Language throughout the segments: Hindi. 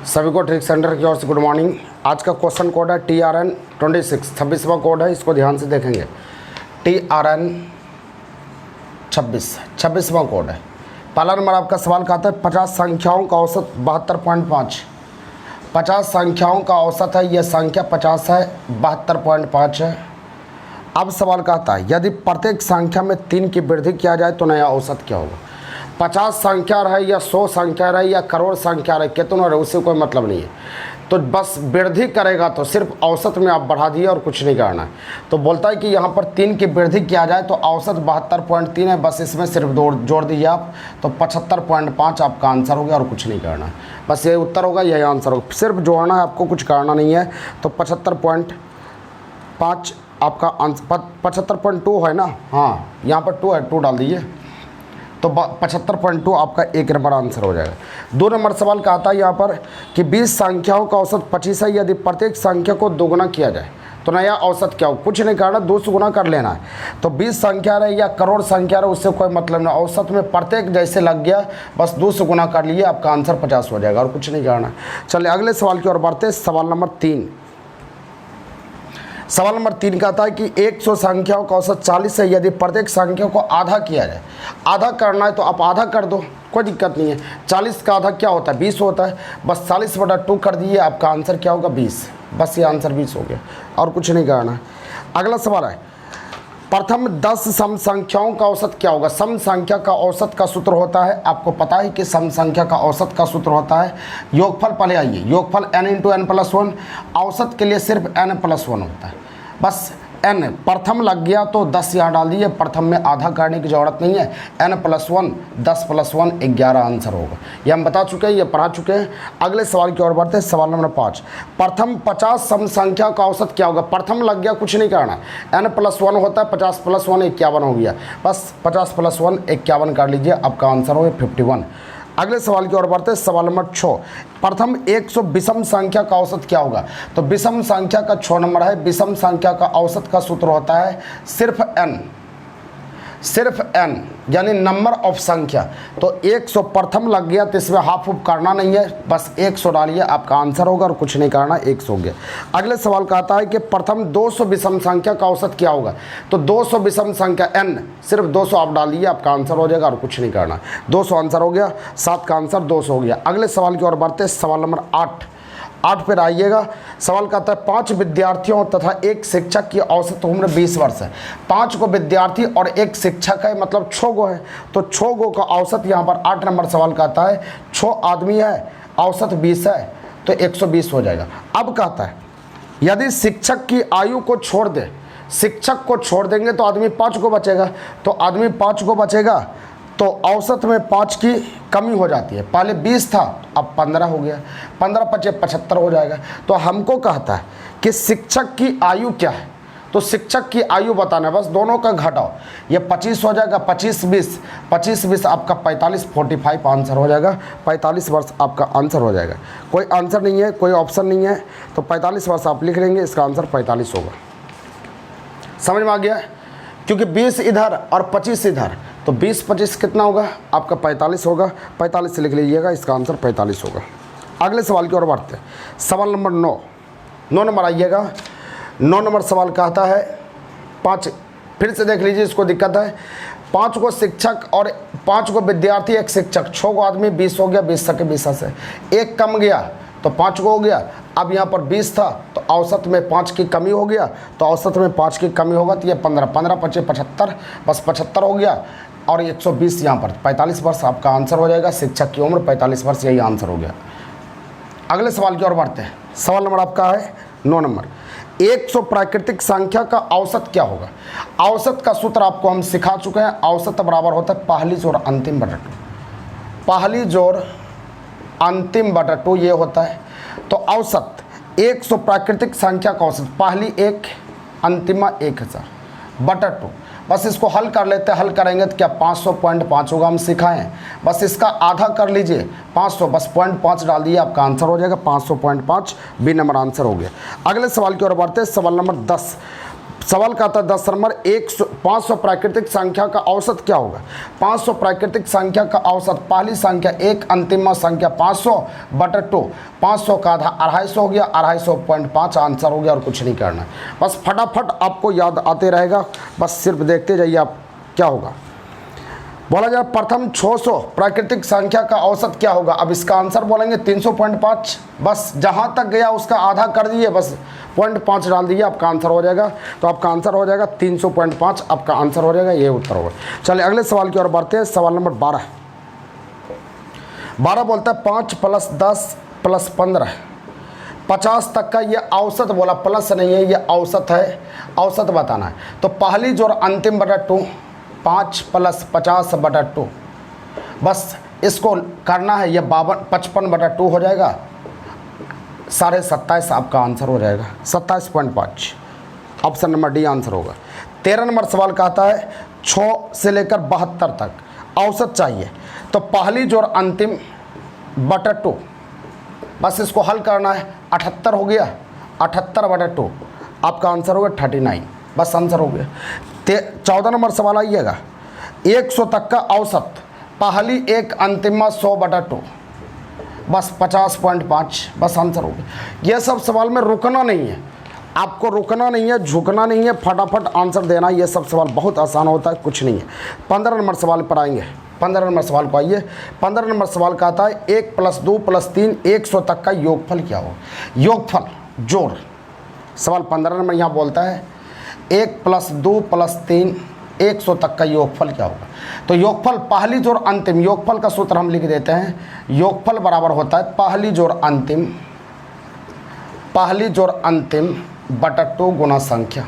सभी को ट्रिक सेंटर की ओर से गुड मॉर्निंग। आज का क्वेश्चन कोड है TRN 26, 26वां कोड है, इसको ध्यान से देखेंगे। TRN 26वां कोड है। पहला नंबर आपका सवाल कहता है 50 संख्याओं का औसत 72.5। 50 संख्याओं का औसत है, यह संख्या 50 है, 72.5 है। अब सवाल कहता है यदि प्रत्येक संख्या में 3 की वृद्धि किया जाए तो नया औसत क्या होगा। 50 संख्या रहे या 100 संख्या रहे या करोड़ संख्या रहे, कितना रहे, उससे कोई मतलब नहीं है। तो बस वृद्धि करेगा तो सिर्फ औसत में आप बढ़ा दिए और कुछ नहीं करना है। तो बोलता है कि यहाँ पर 3 की वृद्धि किया जाए तो औसत 72.3 है, बस इसमें सिर्फ जोड़ दीजिए आप, तो 75.5 आपका आंसर हो गया और कुछ नहीं करना है। बस यही उत्तर होगा, यही आंसर होगा, सिर्फ जोड़ना है, आपको कुछ करना नहीं है। तो 75.5 आपका आंसर, 75.2 है ना, हाँ यहाँ पर 2 है, 2 डाल दीजिए, तो 75.2 आपका एक नंबर आंसर हो जाएगा। 2 नंबर सवाल का आता है यहाँ पर कि 20 संख्याओं का औसत 25 है, यदि प्रत्येक संख्या को दोगुना किया जाए तो नया औसत क्या हो। कुछ नहीं करना, 2 से गुना कर लेना है। तो 20 संख्या रहे या करोड़ संख्या रहे, उससे कोई मतलब नहीं, औसत में प्रत्येक जैसे लग गया, बस 2 से गुना कर लिए, आपका आंसर 50 हो जाएगा और कुछ नहीं करना। चलिए अगले सवाल की ओर बढ़ते हैं। सवाल नंबर 3 कहता है कि 100 संख्याओं का औसत 40 है, यदि प्रत्येक संख्या को आधा किया जाए। आधा करना है तो आप आधा कर दो, कोई दिक्कत नहीं है। 40 का आधा क्या होता है, 20 होता है, बस 40/2 कर दिए, आपका आंसर क्या होगा, 20। बस ये आंसर 20 हो गया और कुछ नहीं करना है। अगला सवाल है प्रथम 10 सम संख्याओं का औसत क्या होगा। सम संख्या का औसत का सूत्र होता है, आपको पता है कि सम संख्या का औसत का सूत्र होता है योगफल। पहले आइए, योगफल n × n+1, औसत के लिए सिर्फ n+1 होता है, बस n। प्रथम लग गया तो 10 यहाँ डाल दीजिए, प्रथम में आधा करने की ज़रूरत नहीं है। n+1 10 + 1 11 आंसर होगा। ये हम बता चुके हैं, ये पढ़ा चुके हैं। अगले सवाल की ओर बढ़ते हैं। सवाल नंबर 5 प्रथम 50 सम संख्या का औसत क्या होगा। प्रथम लग गया, कुछ नहीं करना, n+1 होता है, 50 + 1 51 हो गया, बस 50 + 1 51 कर लीजिए, आपका आंसर हो गया 51। अगले सवाल की ओर बढ़ते हैं। सवाल नंबर 6 प्रथम 100 विषम संख्या का औसत क्या होगा। तो विषम संख्या का 6 नंबर है। विषम संख्या का औसत का सूत्र होता है सिर्फ n, यानी नंबर ऑफ संख्या। तो 100 प्रथम लग गया तो इसमें हाफ उप करना नहीं है, बस 100 डालिए, आपका आंसर होगा और कुछ नहीं करना, 100 हो गया। अगले सवाल का आता है कि प्रथम 200 विषम संख्या का औसत क्या होगा। तो 200 विषम संख्या n, सिर्फ 200 आप डालिए, आपका आंसर हो जाएगा और कुछ नहीं करना। 200 आंसर हो गया, 7 का आंसर 200 हो गया। अगले सवाल की ओर बढ़ते हैं। सवाल नंबर 8 पर आइएगा। सवाल कहता है 5 विद्यार्थियों तथा 1 शिक्षक की औसत उम्र 20 वर्ष है। 5 को विद्यार्थी और 1 शिक्षक है, मतलब 6 गो है, तो 6 गो का औसत यहाँ पर 8 नंबर सवाल कहता है 6 आदमी है, औसत 20 है, तो 120 हो जाएगा। अब कहता है यदि शिक्षक की आयु को छोड़ दे, शिक्षक को छोड़ देंगे तो आदमी 5 को बचेगा, तो आदमी 5 को बचेगा तो औसत में 5 की कमी हो जाती है। पहले 20 था, अब 15 हो गया, 15 × 5 = 75 हो जाएगा। तो हमको कहता है कि शिक्षक की आयु क्या है, तो शिक्षक की आयु बताना है, बस दोनों का घटाओ, ये 25 हो जाएगा, 25 आपका 45 45 आंसर हो जाएगा। 45 वर्ष आपका आंसर हो जाएगा। कोई आंसर नहीं है, कोई ऑप्शन नहीं है, तो 45 वर्ष आप लिख लेंगे, इसका आंसर 45 होगा। समझ में आ गया, क्योंकि 20 इधर और 25 इधर, तो 20 × 25 कितना होगा, आपका 45 होगा। 45 से लिख लीजिएगा, इसका आंसर 45 होगा। अगले सवाल की ओर बढ़ते हैं। सवाल नंबर 9 नंबर आइएगा। 9 नंबर सवाल कहता है 5, फिर से देख लीजिए, इसको दिक्कत है। 5 को शिक्षक और 5 को विद्यार्थी, 1 शिक्षक, 6 को आदमी, 20 हो गया, 20 से 20 से 1 कम गया तो 5 को हो गया। अब यहाँ पर 20 था तो औसत में 5 की कमी हो गया, तो औसत में 5 की कमी होगा तो ये 15 × 5 = 75, बस 75 हो गया और 120 यहाँ पर 45 वर्ष आपका आंसर हो जाएगा। शिक्षक की उम्र 45 वर्ष, यही आंसर हो गया। अगले सवाल की ओर बढ़ते हैं। सवाल नंबर आपका है 9 नंबर 100 प्राकृतिक संख्या का औसत क्या होगा। औसत का सूत्र आपको हम सिखा चुके हैं। औसत बराबर होता है पहली जोड़ अंतिम बटा 2, पहली जोड़ अंतिम बटा 2 ये होता है। तो औसत 100 प्राकृतिक संख्या का औसत, पहली 1 अंतिमा 1000 बटा 2, बस इसको हल कर लेते हैं। हल करेंगे तो क्या 500.5 होगा, हम सिखाएं, बस इसका आधा कर लीजिए 500, बस 0.5 डाल दिए, आपका आंसर हो जाएगा 500.5, बी नंबर आंसर हो गया। अगले सवाल की ओर बढ़ते हैं। सवाल नंबर 10 सवाल का था 10 नंबर 500 प्राकृतिक संख्या का औसत क्या होगा। 500 प्राकृतिक संख्या का औसत, पहली संख्या एक, अंतिम संख्या 500/2, 500 का आधा 250 हो गया, 250.5 आंसर हो गया और कुछ नहीं करना। बस फटाफट आपको याद आते रहेगा, बस सिर्फ देखते जाइए आप क्या होगा। बोला जाए प्रथम 600 प्राकृतिक संख्या का औसत क्या होगा। अब इसका आंसर बोलेंगे 300.5, बस जहाँ तक गया उसका आधा कर दिए, बस 0.5 डाल दिए, आपका आंसर हो जाएगा। तो आपका आंसर हो जाएगा 300.5, आपका आंसर हो जाएगा, ये उत्तर होगा। चलिए अगले सवाल की ओर बढ़ते हैं। सवाल नंबर 12 बोलता है 5 + 10 + 15 50 तक का ये औसत बोला, प्लस नहीं है, ये औसत है, औसत बताना है। तो पहली जोड़ अंतिम बटा 2, 5 + 50/2, बस इसको करना है, ये 55/2 हो जाएगा, 27.5 आपका आंसर हो जाएगा, 27.5, ऑप्शन नंबर डी आंसर होगा। 13 नंबर सवाल कहता है 6 से लेकर 72 तक औसत चाहिए। तो पहली जोड़ अंतिम बटा 2, बस इसको हल करना है, 78 हो गया, 78/2 आपका आंसर होगा 39, बस आंसर हो गया। 14 नंबर सवाल आइएगा 100 तक का औसत, पहली एक अंतिम 100/2, बस 50.5, बस आंसर हो गया। यह सब सवाल में रुकना नहीं है, आपको रुकना नहीं है, झुकना नहीं है, फटाफट आंसर देना। ये सब सवाल बहुत आसान होता है, कुछ नहीं है। 15 नंबर सवाल पर आएंगे। 15 नंबर सवाल को आइए। 15 नंबर सवाल का आता है 1 + 2 + 3 100 तक का योगफल क्या हो। योगफल जोड़, सवाल 15 नंबर यहाँ बोलता है 1 + 2 + 3 100 तक का योगफल क्या होगा। तो योगफल पहली जोड़ अंतिम, योगफल का सूत्र हम लिख देते हैं, योगफल बराबर होता है पहली जोड़ अंतिम बटा 2 गुना संख्या।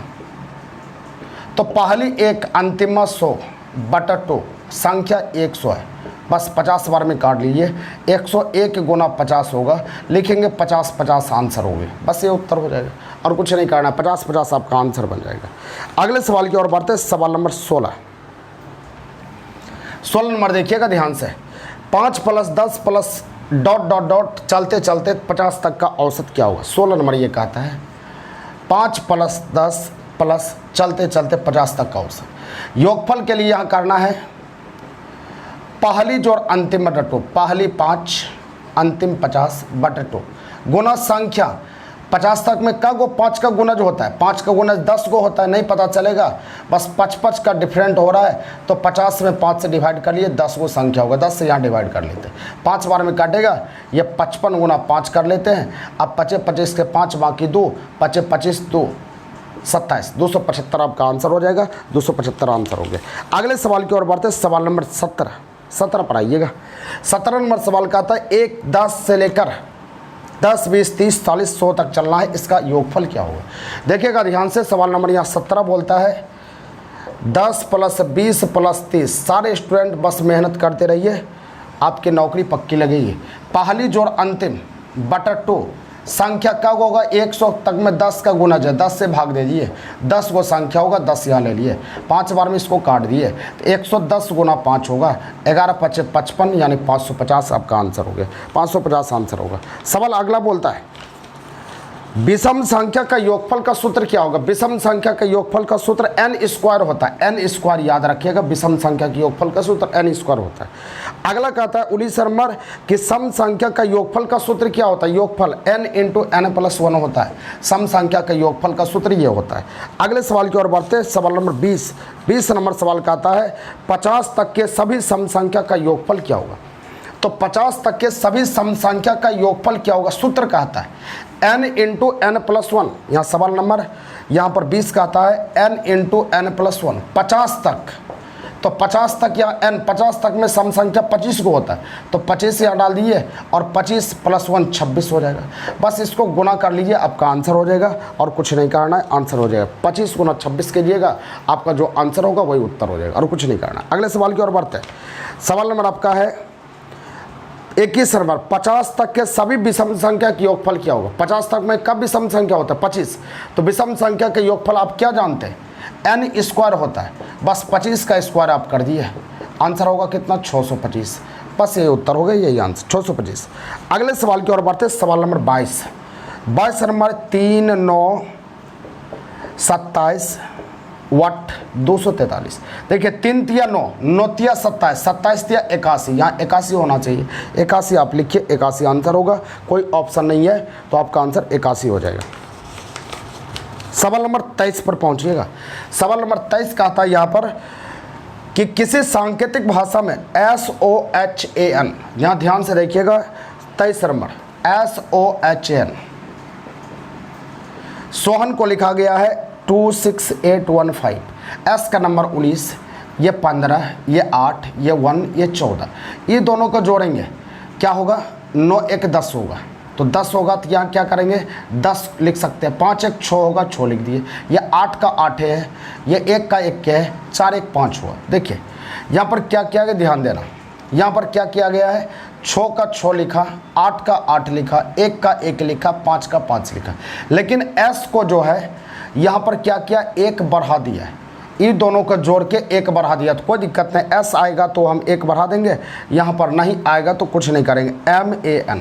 तो पहली एक अंतिम 100/2, संख्या 100 है, बस 50 बार में काट लीजिए, 101 गुना 50 होगा, लिखेंगे 50 आंसर होंगे, बस ये उत्तर हो जाएगा और कुछ नहीं करना, 50 आपका आंसर बन जाएगा। अगले सवाल की ओर बढ़ते हैं। सवाल नंबर 16 नंबर देखिएगा ध्यान से। 5 + 10 + ... चलते चलते 50 तक का औसत क्या होगा। 16 नंबर ये कहता है 5 + 10 + चलते चलते 50 तक का औसत। योगफल के लिए यहाँ करना है पहली जोड़ अंतिम बटा 2, पहली 5 अंतिम 50/2 गुना संख्या। 50 तक में का गो 5 का गुना जो होता है, 5 का गुना 10 गो होता है, नहीं पता चलेगा, बस 55 का डिफरेंट हो रहा है, तो 50 में 5 से डिवाइड कर लिए, 10 गो संख्या होगा, 10 से यहाँ डिवाइड कर लेते हैं, 5 बार में काटेगा, ये 55 गुना 5 कर लेते हैं। अब 25 के 5 बाकी 2, 25 2 27, 275 आपका आंसर हो जाएगा, 275 आंसर हो गया। अगले सवाल की ओर बढ़ते हैं। सवाल नंबर 17 पर आइएगा। 17 नंबर सवाल का आता है 1 10 से लेकर 10 20 30 40 100 तक चलना है, इसका योगफल क्या होगा। देखिएगा ध्यान से, सवाल नंबर यहाँ 17 बोलता है 10 + 20 + 30। सारे स्टूडेंट बस मेहनत करते रहिए, आपकी नौकरी पक्की लगेगी। पहली जोड़ अंतिम बटा 2, संख्या कब होगा, 100 तक में 10 का गुना है, 10 से भाग दे दिए, 10 को संख्या होगा, 10 यहाँ ले लिए, 5 बार में इसको काट दिए, तो 110 गुना 5 होगा, 11 × 5 = 55, यानी 550 आपका आंसर हो गया, 550 आंसर होगा। सवाल अगला बोलता है विषम संख्या का योगफल का सूत्र क्या होगा। विषम संख्या का योगफल का सूत्र n² होता है, n² याद रखिएगा, विषम संख्या के योगफल का सूत्र n² होता है। अगला कहता है 19 नंबर कि सम संख्या का योगफल का सूत्र क्या होता है। योगफल n × n+1 होता है, सम संख्या का योगफल का सूत्र ये होता है। अगले सवाल की ओर बढ़ते हैं। सवाल नंबर 20 नंबर सवाल कहता है 50 तक के सभी सम संख्या का योगफल क्या होगा। तो 50 तक के सभी सम संख्या का योगफल क्या होगा, सूत्र कहता है n × n+1। यहाँ सवाल नंबर यहाँ पर 20 कहता है n × n+1, 50 तक। तो 50 तक या n 50 तक में सम संख्या 25 को होता है, तो 25 यहाँ डाल दिए और 25 + 1 26 हो जाएगा। बस इसको गुना कर लीजिए, आपका आंसर हो जाएगा और कुछ नहीं करना है, आंसर हो जाएगा। 25 × 26 कीजिएगा, आपका जो आंसर होगा वही उत्तर हो जाएगा और कुछ नहीं करना। अगले सवाल की ओर बढ़ते हैं। सवाल नंबर आपका है 21 नंबर 50 तक के सभी विषम संख्या की योगफल क्या होगा। 50 तक में कब विषम संख्या होता है, 25। तो विषम संख्या के योगफल आप क्या जानते हैं, n² होता है, बस 25 का स्क्वायर आप कर दिए, आंसर होगा कितना, 625। बस ये उत्तर हो गया, यही आंसर 625। अगले सवाल की ओर बढ़ते हैं। सवाल नंबर 22 नंबर 3 9 27 वट 243। देखिए 3 तिया 9, 9 तिया 27, 27 तिया 81, यहाँ 81 होना चाहिए, 81 आप लिखिए, 81 आंसर होगा। कोई ऑप्शन नहीं है तो आपका आंसर 81 हो जाएगा। सवाल नंबर 23 पर पहुंचिएगा। सवाल नंबर 23 कहता है यहाँ पर कि किसी सांकेतिक भाषा में SOHAN, यहाँ ध्यान से देखिएगा 23 नंबर SOHAN, सोहन को लिखा गया है 26815, S का नंबर 19, ये 15, ये 8, ये 1, ये 14, ये दोनों को जोड़ेंगे क्या होगा, 9 1 10 होगा, तो 10 होगा तो यहाँ क्या करेंगे 10 लिख सकते हैं, 5 1 6 होगा, 6 लिख दिए, ये 8 का 8 है, ये 1 का 1 है, 4 1 5 हुआ। देखिए यहाँ पर क्या किया गया, ध्यान देना, यहाँ पर क्या किया गया है, 6 का 6 लिखा, 8 का 8 लिखा, 1 का 1 लिखा, 5 का 5 लिखा, लेकिन S को जो है यहाँ पर क्या किया, 1 बढ़ा दिया है, इन दोनों को जोड़ के 1 बढ़ा दिया, तो कोई दिक्कत नहीं, S आएगा तो हम 1 बढ़ा देंगे, यहाँ पर नहीं आएगा तो कुछ नहीं करेंगे, MAN,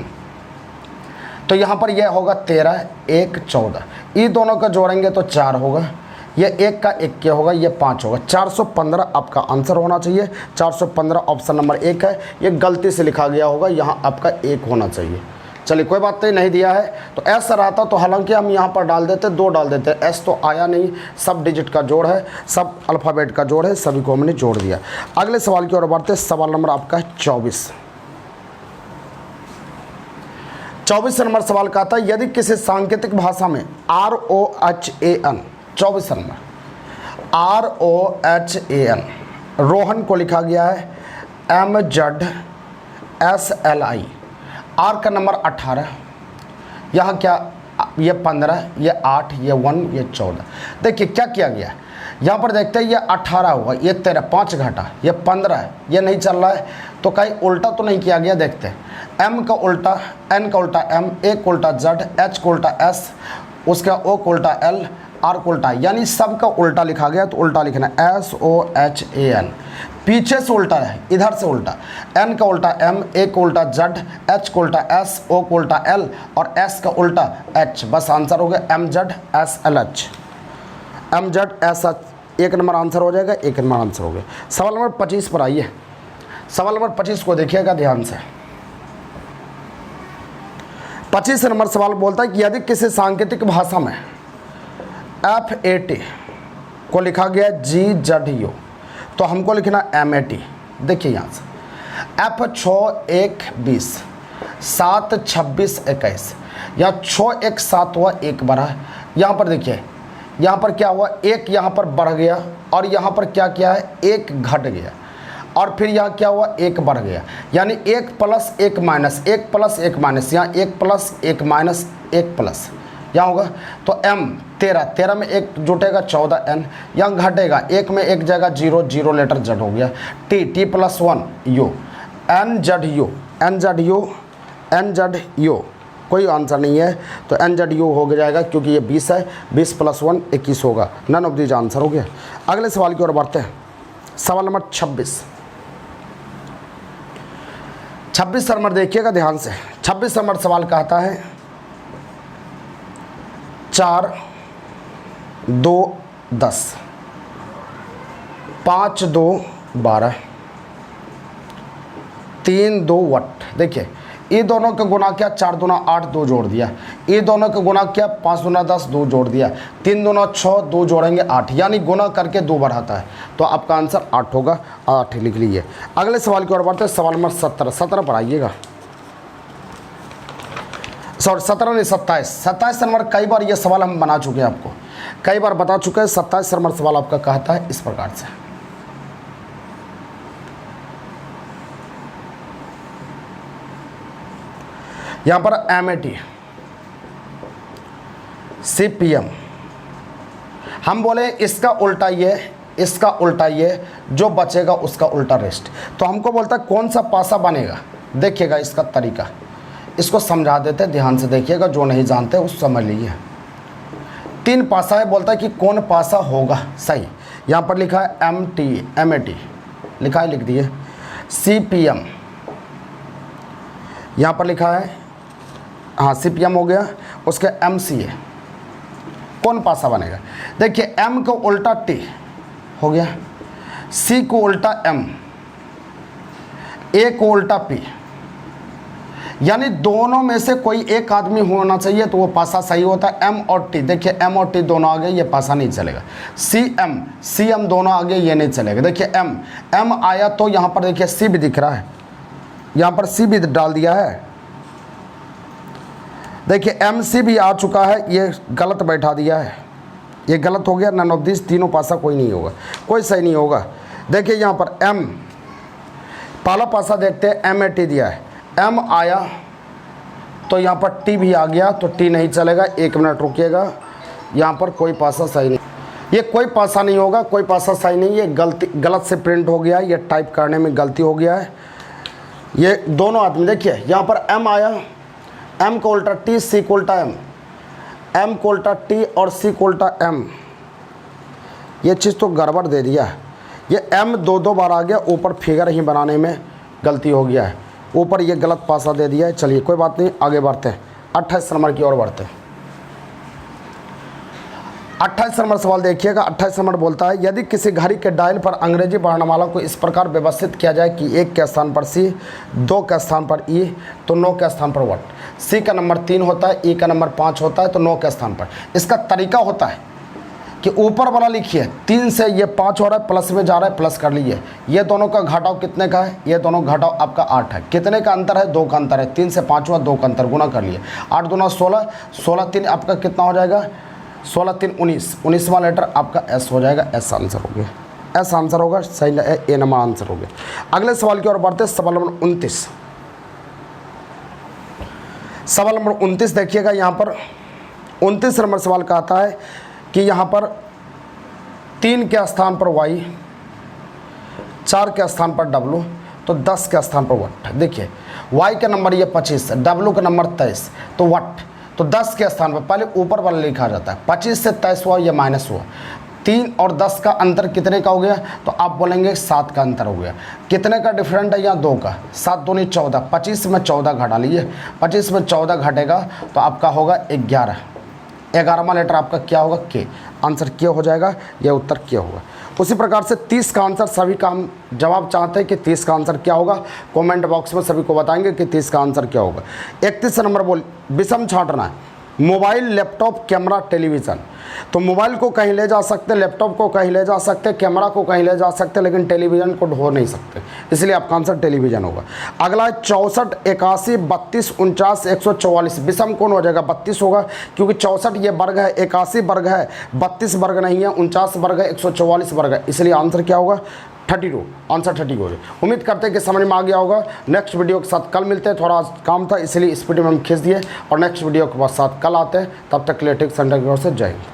तो यहाँ पर यह होगा 13 1 14, ये दोनों को जोड़ेंगे तो 4 होगा, ये 1 का 1 क्या होगा, ये 5 होगा, 415 आपका आंसर होना चाहिए। 415 ऑप्शन नंबर 1 है, ये गलती से लिखा गया होगा, यहाँ आपका 1 होना चाहिए। चलिए कोई बात नहीं दिया है तो S रहता तो हालांकि हम यहाँ पर डाल देते, 2 डाल देते, S तो आया नहीं, सब डिजिट का जोड़ है, सब अल्फ़ाबेट का जोड़ है, सभी को हमने जोड़ दिया। अगले सवाल की ओर बढ़ते, सवाल नंबर आपका है 24। 24 नंबर सवाल का था, यदि किसी सांकेतिक भाषा में ROHAN, 24 नंबर ROHAN, रोहन को लिखा गया है MZSLI, R का नंबर 18, यहाँ क्या, ये 15, ये 8, ये 1, ये 14। देखिए क्या किया गया है, यहाँ पर देखते हैं ये 18 हुआ, ये 13, 5 घटा, ये 15 है, ये नहीं चल रहा है, तो कहीं उल्टा तो नहीं किया गया। देखते हैं, M का उल्टा, N का उल्टा M, A का उल्टा Z, H का उल्टा S, उसका O का उल्टा L, R का उल्टा, यानी सब का उल्टा लिखा गया, तो उल्टा लिखना SOHAN, पीछे से उल्टा है, इधर से उल्टा, N का उल्टा M, A का उल्टा Z, H का उल्टा S, O का उल्टा L और S का उल्टा H, बस आंसर हो गया MZSLH, MZSH, 1 नंबर आंसर हो जाएगा, 1 नंबर आंसर हो गया। सवाल नंबर 25 पर आइए। सवाल नंबर 25 को देखिएगा ध्यान से। 25 नंबर सवाल बोलता है कि यदि किसी सांकेतिक भाषा में FAT को लिखा गया GZU, तो हमको लिखना MAT। देखिए यहाँ से F 6 1 20, 7 26 21, या 6 1 7 हुआ, 1 बढ़ा, यहाँ पर देखिए, यहाँ पर क्या हुआ, 1 यहाँ पर बढ़ गया और यहाँ पर क्या किया है, 1 घट गया, और फिर यहाँ क्या हुआ, 1 बढ़ गया, यानी 1 प्लस 1 माइनस, 1 प्लस 1 माइनस, यहाँ 1 प्लस 1 माइनस 1 प्लस, यहाँ होगा तो M 13, 13 में 1 जुटेगा 14 N, यहाँ घटेगा, 1 में 1 जगह 0, 0 लेटर Z हो गया, T plus 1 U, NZU, NZU, NZU, कोई आंसर नहीं है, तो NZU हो जाएगा क्योंकि ये 20 है, 20 प्लस 1 21 होगा, नन ऑफ दीज आंसर हो गया। अगले सवाल की ओर बढ़ते हैं। सवाल नंबर 26। 26 नंबर देखिएगा ध्यान से। 26 नंबर सवाल कहता है 4 2 10, 5 2 12, 3 2 वट। देखिए ये दोनों का गुना किया, 4 दूना 8, 2 जोड़ दिया, ये दोनों का गुना किया, 5 दूना 10, 2 जोड़ दिया, 3 दूना 6, 2 जोड़ेंगे 8, यानी गुना करके 2 बढ़ाता है, तो आपका आंसर 8 होगा, 8 लिख लीजिए। अगले सवाल की ओर बढ़ते हैं। सवाल नंबर 17 पर आइएगा, सॉरी 17 नहीं 27 नंबर। कई बार ये सवाल हम बना चुके हैं, आपको कई बार बता चुके हैं। 27 नंबर सवाल आपका कहता है इस प्रकार से, यहाँ पर MAT CPM, हम बोले इसका उल्टा ये, इसका उल्टा ये, जो बचेगा उसका उल्टा रेस्ट। तो हमको बोलता है कौन सा पासा बनेगा। देखिएगा इसका तरीका, इसको समझा देते, ध्यान से देखिएगा, जो नहीं जानते उस समझ लीजिए। 3 पासा है, बोलता है कि कौन पासा होगा सही। यहाँ पर लिखा है MAT लिखा है, लिख दिए। CPM यहाँ पर लिखा है, हाँ CPM हो गया। उसके MCA कौन पासा बनेगा? देखिए m को उल्टा t हो गया, c को उल्टा m, a को उल्टा p, यानी दोनों में से कोई एक आदमी होना चाहिए तो वो पासा सही होता है। m और t, देखिए m और t दोनों आगे, ये पासा नहीं चलेगा। c m दोनों आगे, ये नहीं चलेगा। देखिए m आया तो यहाँ पर देखिए c भी दिख रहा है, यहाँ पर c भी डाल दिया है। देखिए MC भी आ चुका है, ये गलत बैठा दिया है, ये गलत हो गया। नन ऑफ दिस, तीनों पासा कोई नहीं होगा, कोई सही नहीं होगा। देखिए यहाँ पर M, पहला पासा देखते हैं, MAT दिया है, M आया तो यहाँ पर T भी आ गया, तो T नहीं चलेगा। 1 मिनट रुकिएगा, यहाँ पर कोई पासा सही नहीं, ये कोई पासा नहीं होगा, कोई पासा सही नहीं, ये गलत से प्रिंट हो गया है, ये टाइप करने में गलती हो गया है। ये दोनों आदमी देखिए यहाँ पर M आया, M को उल्टा T, C को उल्टा M, M को उल्टा T और C को उल्टा M, ये चीज़ तो गड़बड़ दे दिया है। ये M दो बार आ गया, ऊपर फिगर ही बनाने में गलती हो गया है, ऊपर ये गलत पासा दे दिया है। चलिए कोई बात नहीं, आगे बढ़ते हैं, 28 नंबर की ओर बढ़ते हैं। 28 नंबर सवाल देखिएगा। 28 नंबर बोलता है, यदि किसी घड़ी के डायल पर अंग्रेजी वर्णमाला को इस प्रकार व्यवस्थित किया जाए कि 1 के स्थान पर C, 2 के स्थान पर E, तो 9 के स्थान पर व्हाट? C का नंबर 3 होता है, E का नंबर 5 होता है, तो 9 के स्थान पर। इसका तरीका होता है कि ऊपर वाला लिखिए, 3 से ये 5 हो रहा है, प्लस में जा रहा है, प्लस कर लीजिए। ये दोनों का घटाव कितने का है? ये दोनों घटाव आपका 8 है। कितने का अंतर है? 2 का अंतर है। 3 से 5 हुआ, 2 का अंतर, गुना कर लिए। 8 दूना 16, 16 3 आपका कितना हो जाएगा? 16 3 19, 19वां लेटर आपका S हो जाएगा। S आंसर हो गया, S आंसर होगा, सही A नंबर आंसर हो गया। अगले सवाल की ओर बढ़ते, सवाल नंबर 29। सवाल नंबर 29 देखिएगा। यहाँ पर 29 नंबर सवाल का आता है कि यहाँ पर 3 के स्थान पर Y, 4 के स्थान पर W, तो 10 के स्थान पर वट। देखिए Y का नंबर ये 25, W का नंबर 23, तो वट, तो 10 के स्थान पर पहले ऊपर वाला लिखा जाता है। 25 से 23 हुआ, ये माइनस हुआ। 3 और 10 का अंतर कितने का हो गया? तो आप बोलेंगे 7 का अंतर हो गया। कितने का डिफरेंट है? यहाँ 2 का। 7 दूनी 14, 25 में 14 घटा लीजिए, 25 में 14 घटेगा तो आपका होगा 11। 11वां लेटर आपका क्या होगा? K। आंसर K हो जाएगा, यह उत्तर K होगा। उसी प्रकार से 30 का आंसर, सभी का जवाब चाहते हैं कि 30 का आंसर क्या होगा, कमेंट बॉक्स में सभी को बताएंगे कि 30 का आंसर क्या होगा। 31 नंबर बोल, विषम छांटना है। Mobile, laptop, camera, television. तो मोबाइल को कहीं ले जा सकते, लैपटॉप को कहीं ले जा सकते, कैमरा को कहीं ले जा सकते, लेकिन टेलीविज़न को ढो नहीं सकते, इसलिए आपका आंसर टेलीविज़न होगा। अगला है 64, 81, 32, 49, 144। विषम कौन हो जाएगा? 32 होगा, क्योंकि 64 ये वर्ग है, 81 वर्ग है, 32 वर्ग नहीं है, 49 वर्ग है, 144 वर्ग है, इसलिए आंसर क्या होगा? 32। आंसर 32 हो जाए। उम्मीद करते हैं कि समझ में आ गया होगा। नेक्स्ट वीडियो के साथ कल मिलते हैं, थोड़ा काम था इसलिए इस वीडियो में हम खींच दिए, और नेक्स्ट वीडियो के साथ कल आते हैं। तब तक के लिए टेक सेंटर की ओर से जय हिंद।